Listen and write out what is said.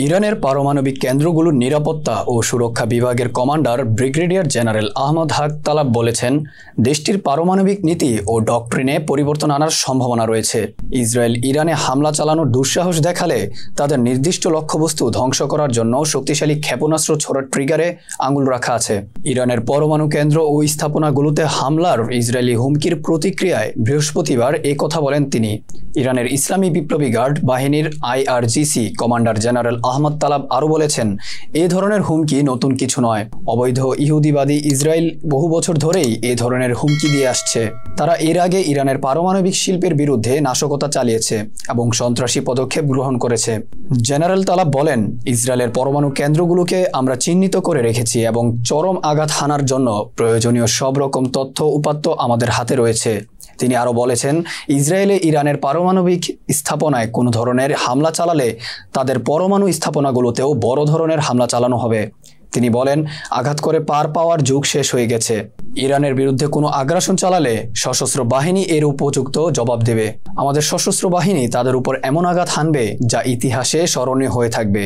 ইরানের পারমাণবিক কেন্দ্রগুলোর নিরাপত্তা ও সুরক্ষা বিভাগের কমান্ডার ব্রিগেডিয়ার জেনারেল আহমদ হাক তালাব বলেছেন, দেশটির পারমাণবিক নীতি ও ডক্ট্রিনে পরিবর্তন আনার সম্ভাবনা রয়েছে। ইসরায়েল ইরানে হামলা চালানোর দুঃসাহস দেখালে তাদের নির্দিষ্ট লক্ষ্যবস্তু ধ্বংস করার জন্য শক্তিশালী ক্ষেপণাস্ত্র ছোড়ার ট্রিগারে আঙুল রাখা আছে। ইরানের পরমাণু কেন্দ্র ও স্থাপনাগুলোতে হামলার ইসরায়েলি হুমকির প্রতিক্রিয়ায় বৃহস্পতিবার এ কথা বলেন তিনি। ইরানের ইসলামী বিপ্লবী গার্ড বাহিনীর IRGC commander general Ahmad Talab আরও বলেছেন, এ ধরনের হুমকি নতুন কিছু নয়। অবৈধ ইহুদিবাদী ইসরায়েল বহু বছর ধরেই এ ধরনের হুমকি দিয়ে আসছে। তারা এর আগে ইরানের পারমাণবিক শিল্পের বিরুদ্ধে নাশকতা চালিয়েছে এবং সন্ত্রাসী পদক্ষেপ গ্রহণ করেছে। জেনারেল তালাব বলেন, ইসরায়েলের পরমাণু কেন্দ্রগুলোকে আমরা চিহ্নিত করে রেখেছি এবং চরম আঘাত হানার জন্য প্রয়োজনীয় সব রকম তথ্য উপাত্ত আমাদের হাতে রয়েছে। তিনি আরও বলেছেন, ইসরায়েলে ইরানের পারমাণবিক স্থাপনায় কোনো ধরনের হামলা চালালে তাদের পরমাণু স্থাপনাগুলোতেও বড় ধরনের হামলা চালানো হবে। তিনি বলেন, আঘাত করে পার পাওয়ার যুগ শেষ হয়ে গেছে। ইরানের বিরুদ্ধে কোনো আগ্রাসন চালালে সশস্ত্র বাহিনী এর উপযুক্ত জবাব দেবে। আমাদের সশস্ত্র বাহিনী তাদের উপর এমন আঘাত হানবে যা ইতিহাসে স্মরণীয় হয়ে থাকবে।